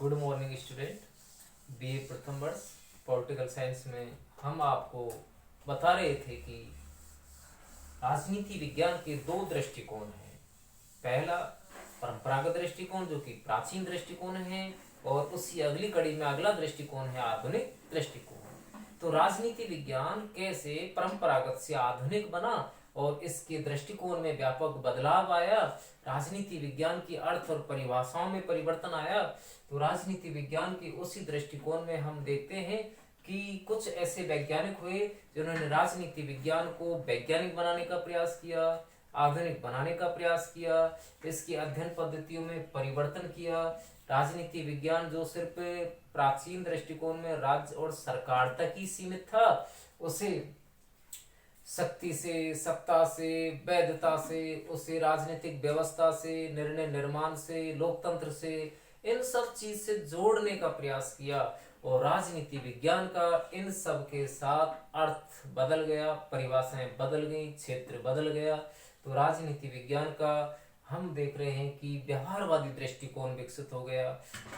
Good morning student. BA प्रथम वर्ष political science में हम आपको बता रहे थे कि राजनीति विज्ञान के दो दृष्टिकोण हैं। पहला परंपरागत दृष्टिकोण जो कि प्राचीन दृष्टिकोण है, और उसी अगली कड़ी में अगला दृष्टिकोण है आधुनिक दृष्टिकोण। तो राजनीति विज्ञान कैसे परंपरागत से आधुनिक बना और इसके दृष्टिकोण में व्यापक बदलाव आया, राजनीति विज्ञान की अर्थ और परिभाषाओं में परिवर्तन आया। तो राजनीति विज्ञान के उसी दृष्टिकोण में हम देखते हैं कि कुछ ऐसे वैज्ञानिक हुए जिन्होंने राजनीति विज्ञान को वैज्ञानिक बनाने का प्रयास किया, आधुनिक बनाने का प्रयास किया, इसकी अध्ययन पद्धतियों में परिवर्तन किया। राजनीति विज्ञान जो सिर्फ प्राचीन दृष्टिकोण में राज्य और सरकार तक ही सीमित था, उसे शक्ति से, सत्ता से, वैधता से, उसे राजनीतिक व्यवस्था से, निर्णय निर्माण से, लोकतंत्र से, इन सब चीज से जोड़ने का प्रयास किया। और राजनीति विज्ञान का इन सब के साथ अर्थ बदल गया, परिभाषाएं बदल गई, क्षेत्र बदल गया। तो राजनीति विज्ञान का हम देख रहे हैं कि व्यवहारवादी दृष्टिकोण विकसित हो गया,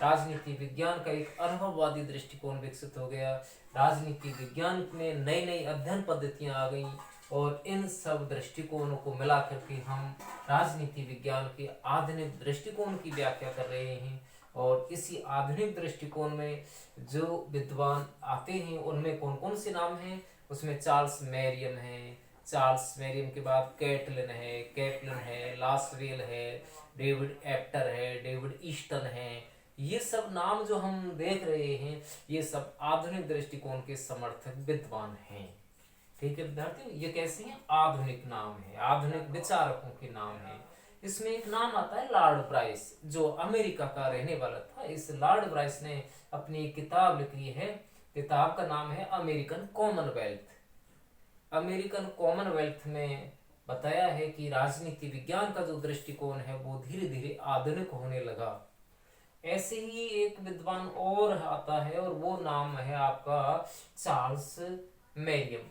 राजनीति विज्ञान का एक अनुभववादी दृष्टिकोण विकसित हो गया, राजनीति विज्ञान में नई नई अध्ययन पद्धतियां आ गई। और इन सब दृष्टिकोणों को मिलाकर के हम राजनीति विज्ञान के आधुनिक दृष्टिकोण की व्याख्या कर रहे हैं। और इसी आधुनिक दृष्टिकोण में जो विद्वान आते हैं उनमें कौन कौन से नाम हैं, उसमें चार्ल्स मैरियम है, चार्ल्स मैरियम के बाद कैटलिन है, लासवेल है, डेविड एप्टर है, डेविड ईस्टन है। ये सब नाम जो हम देख रहे हैं, ये सब आधुनिक दृष्टिकोण के समर्थक विद्वान हैं। ठीक है विद्यार्थी, ये कैसे हैं? आधुनिक नाम है, आधुनिक विचारकों के नाम है। इसमें एक नाम आता है लॉर्ड ब्राइस, जो अमेरिका का रहने वाला था। इस लॉर्ड ब्राइस ने अपनी किताब लिखी है, किताब का नाम है अमेरिकन कॉमनवेल्थ। अमेरिकन कॉमनवेल्थ में बताया है कि राजनीति विज्ञान का जो दृष्टिकोण है वो धीरे धीरे आधुनिक होने लगा। ऐसे ही एक विद्वान और आता है, और वो नाम है आपका चार्ल्स मैरियम।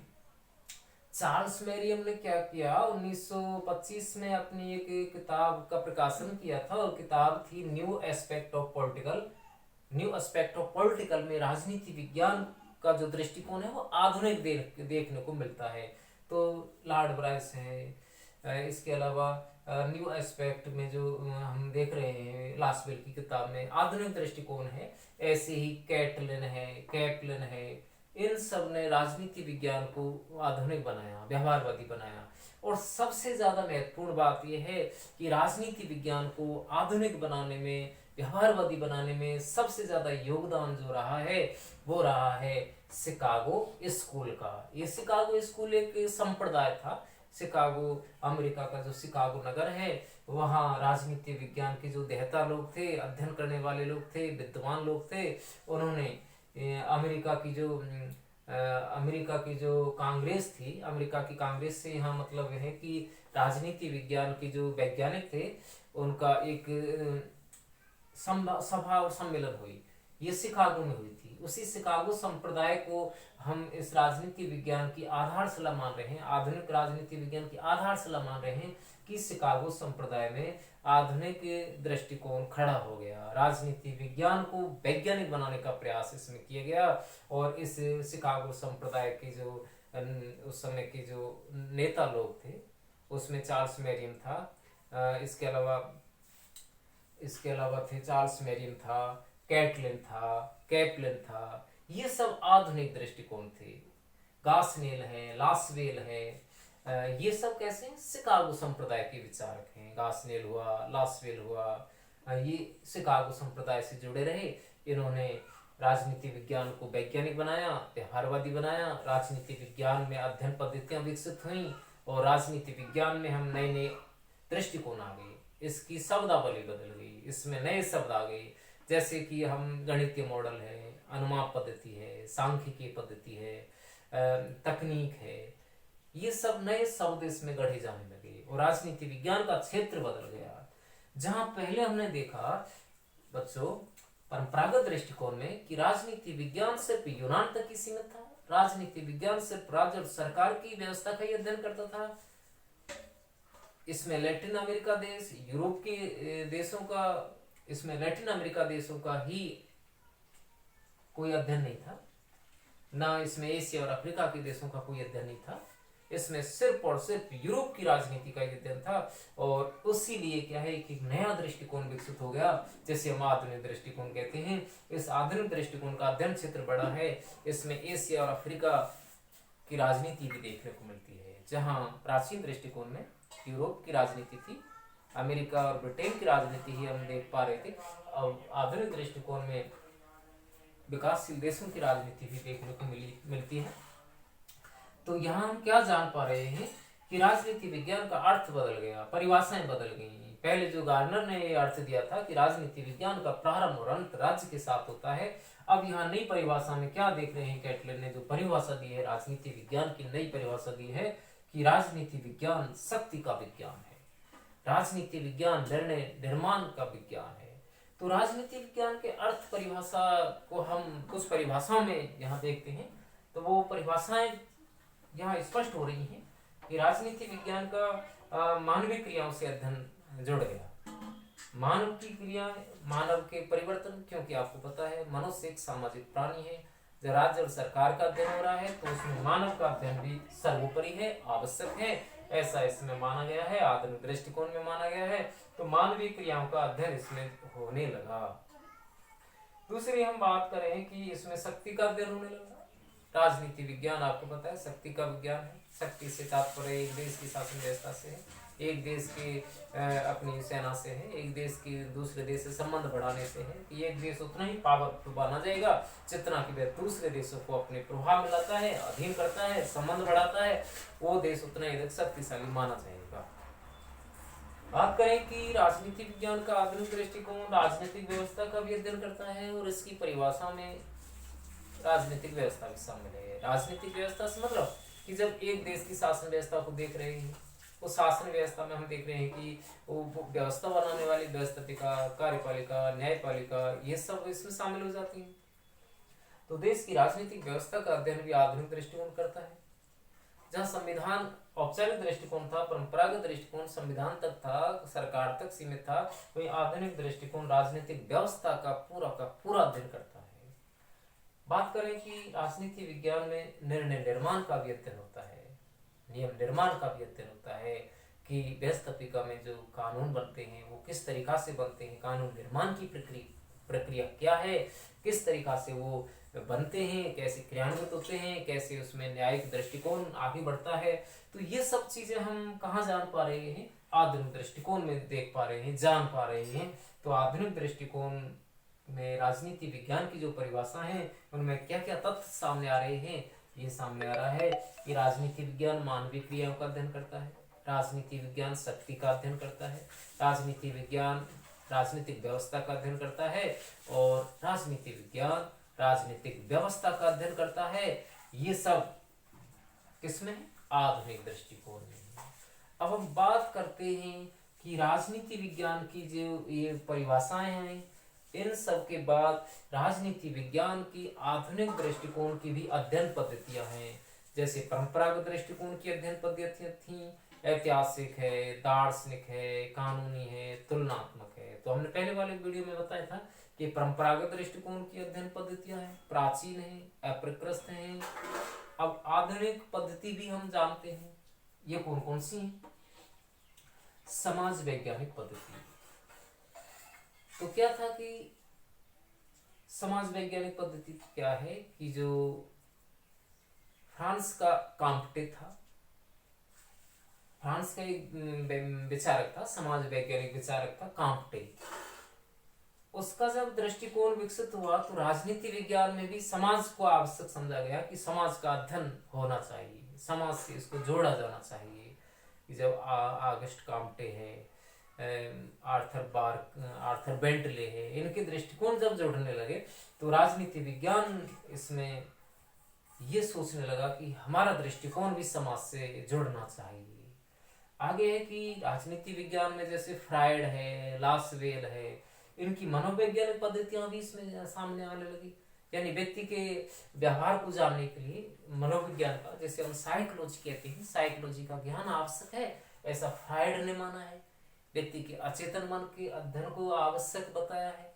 चार्ल्स मैरियम ने क्या किया, 1925 में अपनी एक किताब का प्रकाशन किया था, और किताब थी new aspect of political. New aspect of political में राजनीति विज्ञान का जो दृष्टिकोण है वो आधुनिक देखने को मिलता है। तो लॉर्ड ब्राइस है, इसके अलावा न्यू एस्पेक्ट में जो हम देख रहे हैं लासवेल की किताब में आधुनिक दृष्टिकोण है। ऐसे ही कैटलिन है, इन सब ने राजनीति विज्ञान को आधुनिक बनाया, व्यवहारवादी बनाया। और सबसे ज्यादा महत्वपूर्ण बात यह है कि राजनीति विज्ञान को आधुनिक बनाने में, व्यवहारवादी बनाने में सबसे ज्यादा योगदान जो रहा है वो रहा है शिकागो स्कूल का। ये शिकागो स्कूल एक संप्रदाय था। शिकागो, अमेरिका का जो शिकागो नगर है, वहाँ राजनीति विज्ञान के जो देहता लोग थे, अध्ययन करने वाले लोग थे, विद्वान लोग थे, उन्होंने अमेरिका की जो कांग्रेस थी, अमेरिका की कांग्रेस से यहाँ मतलब है कि राजनीति विज्ञान के जो वैज्ञानिक थे उनका एक सभा और सम्मेलन हुई। ये शिकागो में हुई थी। उसी शिकागो संप्रदाय को हम इस राजनीति विज्ञान की आधारशिला मान रहे हैं, आधुनिक राजनीति विज्ञान की आधारशिला मान रहे हैं कि शिकागो संप्रदाय में आधुनिक दृष्टिकोण खड़ा हो गया। राजनीति विज्ञान को वैज्ञानिक बनाने का प्रयास इसमें किया गया। और इस शिकागो संप्रदाय के जो उस समय के जो नेता लोग थे, उसमें चार्ल्स मैरियम था, इसके अलावा थे चार्ल्स मैरियम था, कैटलिन था। ये सब आधुनिक दृष्टिकोण थे। गासनेल है, लासवेल है, ये सब कैसे हैं? शिकागो संप्रदाय के विचारक हैं। गासनेल हुआ, लासवेल हुआ, ये शिकागो संप्रदाय से जुड़े रहे। इन्होंने राजनीति विज्ञान को वैज्ञानिक बनाया, व्यवहारवादी बनाया। राजनीति विज्ञान में अध्ययन पद्धतियां विकसित हुई, और राजनीति विज्ञान में हम नए नए दृष्टिकोण आ गए, इसकी शब्दावली बदल गई, इसमें नए शब्द आ गए। जैसे कि हम गणितीय मॉडल है, अनुमान पद्धति है, सांख्यिकीय पद्धति है, तकनीक है, ये सब नए शब्द इसमें गढ़े जाने लगे, और राजनीति विज्ञान का क्षेत्र बदल गया। जहां पहले हमने देखा बच्चों परंपरागत दृष्टिकोण में कि राजनीति विज्ञान सिर्फ यूनान तक ही सीमित था, राजनीति विज्ञान सिर्फ राज्य और सरकार की व्यवस्था का ही अध्ययन करता था। इसमें लैटिन अमेरिका देश, यूरोप के देशों का इसमें लैटिन अमेरिका देशों का ही कोई अध्ययन नहीं था, ना इसमें एशिया और अफ्रीका के देशों का कोई अध्ययन नहीं था। इसमें सिर्फ और सिर्फ यूरोप की राजनीति का अध्ययन था। और उसी लिए क्या है कि नया दृष्टिकोण विकसित हो गया, जैसे हम आधुनिक दृष्टिकोण कहते हैं। इस आधुनिक दृष्टिकोण का अध्ययन क्षेत्र बड़ा है। इसमें एशिया और अफ्रीका की राजनीति भी देखने को मिलती है। जहाँ प्राचीन दृष्टिकोण में यूरोप की राजनीति थी, अमेरिका और ब्रिटेन की राजनीति ही हम देख पा रहे थे, अब आधुनिक दृष्टिकोण में विकासशील देशों की राजनीति भी देखने को मिलती है। तो यहाँ हम क्या जान पा रहे हैं कि राजनीति विज्ञान का अर्थ बदल गया, परिभाषाएं बदल गई। पहले जो गार्डनर ने ये अर्थ दिया था कि राजनीति विज्ञान का प्रारंभ और अंत राज्य के साथ होता है, अब यहाँ नई परिभाषा में क्या देख रहे हैं, कैटलर ने जो परिभाषा दी है राजनीति विज्ञान की, नई परिभाषा दी है कि राजनीति विज्ञान शक्ति का विज्ञान है, राजनीति विज्ञान निर्णय निर्माण का विज्ञान है। तो राजनीति विज्ञान के अर्थ परिभाषा को हम कुछ परिभाषाओं में यहाँ देखते हैं, तो वो परिभाषाएं यहाँ स्पष्ट हो रही हैं कि राजनीति विज्ञान का मानवीय क्रियाओं से अध्ययन जुड़ गया। मानव की क्रिया, मानव के परिवर्तन, क्योंकि आपको पता है मनुष्य एक सामाजिक प्राणी है। जब राज्य और सरकार का अध्ययन हो रहा है तो उसमें मानव का अध्ययन भी सर्वोपरि है, आवश्यक है, ऐसा इसमें माना गया है, आधुनिक दृष्टिकोण में माना गया है। तो मानवीय क्रियाओं का अध्ययन इसमें होने लगा। दूसरी हम बात करें कि इसमें शक्ति का अध्ययन होने लगा। राजनीति विज्ञान आपको पता है शक्ति का विज्ञान है। शक्ति से तात्पर्य एक देश की शासन व्यवस्था से है, एक देश के अपनी सेना से है, एक देश के दूसरे देश से संबंध बढ़ाने से है कि एक देश उतना ही पावरफुल बना जाएगा जितना कि वह दूसरे देशों को अपने प्रभाव में लाता है, अधीन करता है, संबंध बढ़ाता है, वो देश उतना ही अधिक शक्तिशाली माना जाएगा। बात करें कि राजनीति विज्ञान का आधुनिक दृष्टिकोण राजनीतिक व्यवस्था का भी अध्ययन करता है और इसकी परिभाषा में राजनीतिक व्यवस्था भी शामिल है। राजनीतिक व्यवस्था से मतलब कि जब एक देश की शासन व्यवस्था को देख रहे हैं, उस शासन व्यवस्था में हम देख रहे हैं कि वो व्यवस्था बनाने वाली व्यवस्थापिका, कार्यपालिका, न्यायपालिका, ये सब इसमें शामिल हो जाती हैं। तो देश की राजनीतिक व्यवस्था का अध्ययन भी आधुनिक दृष्टिकोण करता है। जहाँ संविधान औपचारिक दृष्टिकोण था, परंपरागत दृष्टिकोण संविधान तक था, सरकार तक सीमित था, वही आधुनिक दृष्टिकोण राजनीतिक व्यवस्था का पूरा अध्ययन करता है। बात करें कि राजनीति विज्ञान में निर्णय निर्माण का भी अध्ययन होता है, नियम निर्माण का भी अध्ययन होता है कि व्यवस्थापिका में जो कानून बनते हैं वो किस तरीका से बनते हैं, कानून निर्माण की प्रक्रिया क्या है, किस तरीका से वो बनते हैं, कैसे क्रियान्वित होते हैं, कैसे उसमें न्यायिक दृष्टिकोण आगे बढ़ता है। तो ये सब चीजें हम कहाँ जान पा रहे हैं, आधुनिक दृष्टिकोण में देख पा रहे हैं, जान पा रहे हैं। तो आधुनिक दृष्टिकोण में राजनीति विज्ञान की जो परिभाषा है उनमें क्या क्या तथ्य सामने आ रहे हैं, ये सामने आ रहा है कि राजनीति विज्ञान मानवीय क्रियाओं का अध्ययन करता है, राजनीति विज्ञान शक्ति का अध्ययन करता है, राजनीति विज्ञान राजनीतिक व्यवस्था का अध्ययन करता है और राजनीति विज्ञान राजनीतिक व्यवस्था का अध्ययन करता है। ये सब किसमें, आधुनिक दृष्टिकोण में। अब हम बात करते हैं कि राजनीति विज्ञान की जो ये परिभाषाएं हैं, इन सब के बाद राजनीति विज्ञान की आधुनिक दृष्टिकोण की भी अध्ययन पद्धतियां हैं। जैसे परंपरागत दृष्टिकोण की अध्ययन पद्धतियां थी, ऐतिहासिक है, दार्शनिक है, कानूनी है, तुलनात्मक है। तो हमने पहले वाले वीडियो में बताया था कि परंपरागत दृष्टिकोण की अध्ययन पद्धतियां हैं, प्राचीन है, अप्रकृष्ट हैं। अब आधुनिक पद्धति भी हम जानते हैं, ये कौन कौन सी हैं। समाज वैज्ञानिक पद्धति, तो क्या था कि समाज वैज्ञानिक पद्धति क्या है कि जो फ्रांस का काम्पटे था, फ्रांस का एक विचारक था, समाज वैज्ञानिक विचारक था काम्पटे। उसका जब दृष्टिकोण विकसित हुआ तो राजनीति विज्ञान में भी समाज को आवश्यक समझा गया कि समाज का अध्ययन होना चाहिए, समाज से इसको जोड़ा जाना चाहिए। जब ऑगस्ट काम्पटे है, आर्थर बेंटले है, इनके दृष्टिकोण जब जोड़ने लगे तो राजनीति विज्ञान इसमें ये सोचने लगा कि हमारा दृष्टिकोण भी समाज से जुड़ना चाहिए। आगे है कि राजनीति विज्ञान में जैसे फ्रायड है, लासवेल है, इनकी मनोवैज्ञानिक पद्धतियां भी इसमें सामने आने लगी। यानी व्यक्ति के व्यवहार को जानने के लिए मनोविज्ञान का, जैसे हम साइकोलॉजी कहते हैं, साइकोलॉजी का ज्ञान आवश्यक है, ऐसा फ्रायड ने माना है। व्यक्ति के अचेतन मन के अध्ययन को आवश्यक बताया है।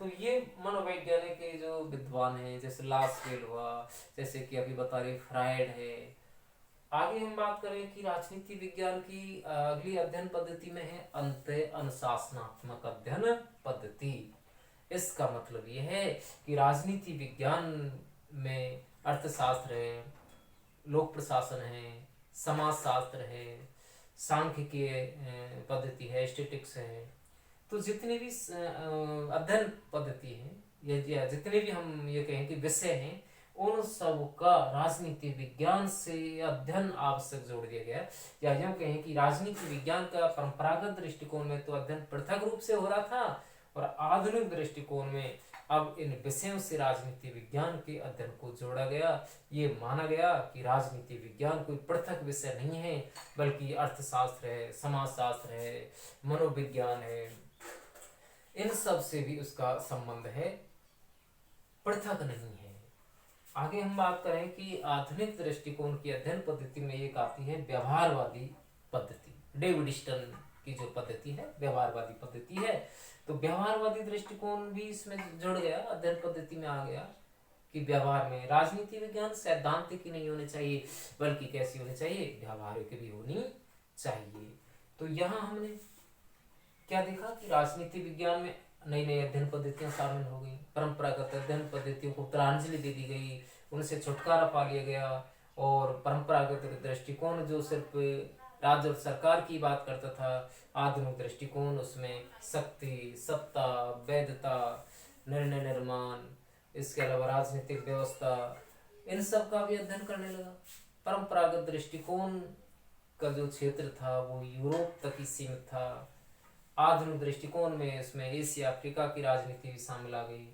तो ये मनोवैज्ञानिक के जो विद्वान हैं, जैसे लास्वेल हुआ, जैसे कि अभी बता रहे फ्रायड है। आगे हम बात करें कि राजनीति विज्ञान की अगली अध्ययन पद्धति में है अंत अनुशासनात्मक अध्ययन पद्धति। इसका मतलब यह है कि राजनीति विज्ञान में अर्थशास्त्र है, लोक प्रशासन है, समाजशास्त्र है, सांख्यिकीय पद्धति है, स्टैटिस्टिक्स है। तो जितने भी अध्ययन पद्धति है या जितने भी हम ये कहें कि विषय हैं, उन सब का राजनीति विज्ञान से अध्ययन आवश्यक जोड़ दिया गया। या यूं कहें कि राजनीति विज्ञान का परंपरागत दृष्टिकोण में तो अध्ययन पृथक रूप से हो रहा था, और आधुनिक दृष्टिकोण में अब इन विषयों से राजनीति विज्ञान के अध्ययन को जोड़ा गया। ये माना गया कि राजनीति विज्ञान कोई पृथक विषय नहीं है, बल्कि अर्थशास्त्र है, समाजशास्त्र है, मनोविज्ञान है, इन सब से भी उसका संबंध है, पृथक नहीं है। आगे हम बात करें कि आधुनिक दृष्टिकोण की अध्ययन पद्धति में एक आती है व्यवहारवादी पद्धति। डेविड स्टर्न की जो पद्धति है व्यवहारवादी पद्धति है। तो व्यवहारवादी दृष्टिकोण भी इसमें जुड़ गया, अध्ययन पद्धति में आ गया कि व्यवहार में राजनीति विज्ञान सैद्धांतिक ही नहीं होनी चाहिए, बल्कि कैसी होनी चाहिए, व्यवहारिक भी होनी चाहिए। तो यहाँ हमने क्या देखा कि राजनीति विज्ञान में नई नई अध्ययन पद्धतियां शामिल हो गई, परंपरागत अध्ययन पद्धतियों को उत्तरांजलि दे दी गई, उनसे छुटकारा पा लिया गया, और परंपरागत दृष्टिकोण जो सिर्फ राज्य और सरकार की बात करता था, आधुनिक दृष्टिकोण उसमें शक्ति, सत्ता, वैधता, निर्णय निर्माण, इसके अलावा राजनीतिक व्यवस्था, इन सब का भी अध्ययन करने लगा। परंपरागत दृष्टिकोण का जो क्षेत्र था वो यूरोप तक ही सीमित था। आधुनिक दृष्टिकोण में इसमें एशिया अफ्रीका की राजनीति भी शामिल आ गई।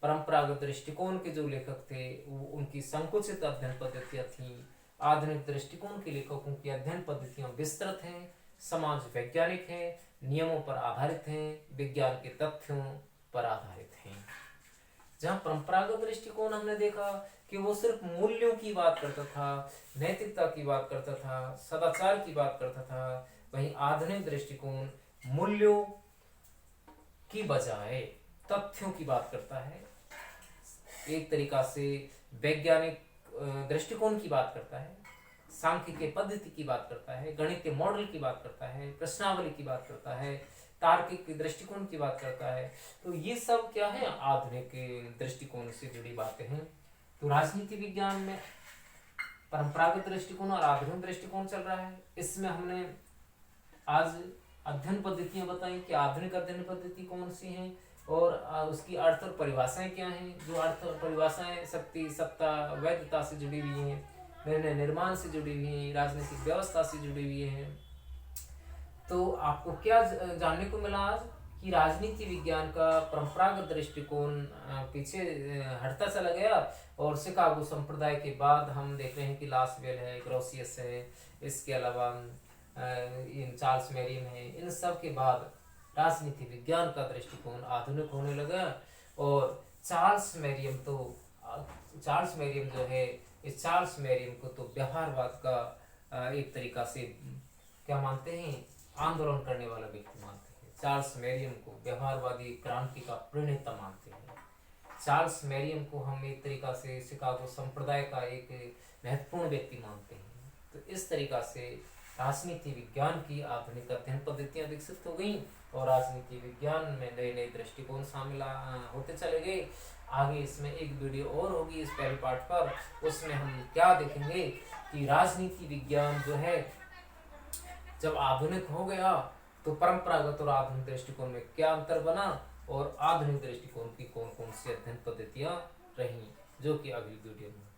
परंपरागत दृष्टिकोण के जो लेखक थे वो उनकी संकुचित अध्ययन पद्धतियां थीं। आधुनिक दृष्टिकोण के लेखकों की अध्ययन पद्धतियां विस्तृत हैं, समाज वैज्ञानिक हैं, नियमों पर आधारित हैं, विज्ञान के तथ्यों पर आधारित हैं। जहाँ परंपरागत दृष्टिकोण हमने देखा कि वो सिर्फ मूल्यों की बात करता था, नैतिकता की बात करता था, सदाचार की बात करता था, वहीं आधुनिक दृष्टिकोण मूल्यों की बजाय तथ्यों की बात करता है, एक तरीका से वैज्ञानिक दृष्टिकोण की बात करता है, सांख्यिकीय पद्धति की बात करता है, गणितीय मॉडल की बात करता है, प्रश्नावली की बात करता है, तार्किक दृष्टिकोण की बात करता है। तो ये सब क्या है, आधुनिक दृष्टिकोण से जुड़ी बातें हैं। तो राजनीति विज्ञान में परंपरागत दृष्टिकोण और आधुनिक दृष्टिकोण चल रहा है। इसमें हमने आज अध्ययन पद्धतियां बताई कि आधुनिक अध्ययन पद्धति कौन सी हैं और उसकी अर्थ और परिभाषाएं क्या हैं। जो अर्थ और परिभाषाएं शक्ति, सत्ता, वैधता से जुड़ी हुई हैं, निर्णय निर्माण से जुड़ी हुई हैं, राजनीतिक व्यवस्था से जुड़ी हुई हैं। तो आपको क्या जानने को मिला आज कि राजनीति विज्ञान का परंपरागत दृष्टिकोण पीछे हटता चला गया, और शिकागो संप्रदाय के बाद हम देख रहे हैं कि लास्वेल है, ग्रोसियस है, इसके अलावा इन चार्ल्स मेरियम है, इन सब के बाद राजनीति विज्ञान का दृष्टिकोण आधुनिक होने लगा। और चार्ल्स मेरियम जो है, इस चार्ल्स मेरियम को तो व्यवहारवाद का एक तरीका से क्या मानते हैं, आंदोलन करने वाला व्यक्ति मानते हैं। चार्ल्स मेरियम को व्यवहारवादी क्रांति का प्रणेता मानते हैं। चार्ल्स मेरियम को हम एक तरीका से शिकागो संप्रदाय का एक महत्वपूर्ण व्यक्ति मानते हैं। तो इस तरीका से राजनीति विज्ञान की आधुनिक अध्ययन पद्धतियां विकसित हो गई और राजनीति विज्ञान में नए नए दृष्टिकोण शामिल होते चले गए। आगे इसमें एक वीडियो और होगी इस पहले पार्ट पर, उसमें हम क्या देखेंगे कि राजनीति विज्ञान जो है जब आधुनिक हो गया तो परंपरागत और आधुनिक दृष्टिकोण में क्या अंतर बना, और आधुनिक दृष्टिकोण की कौन कौन सी अध्ययन पद्धतियां रही, जो कि अगली वीडियो में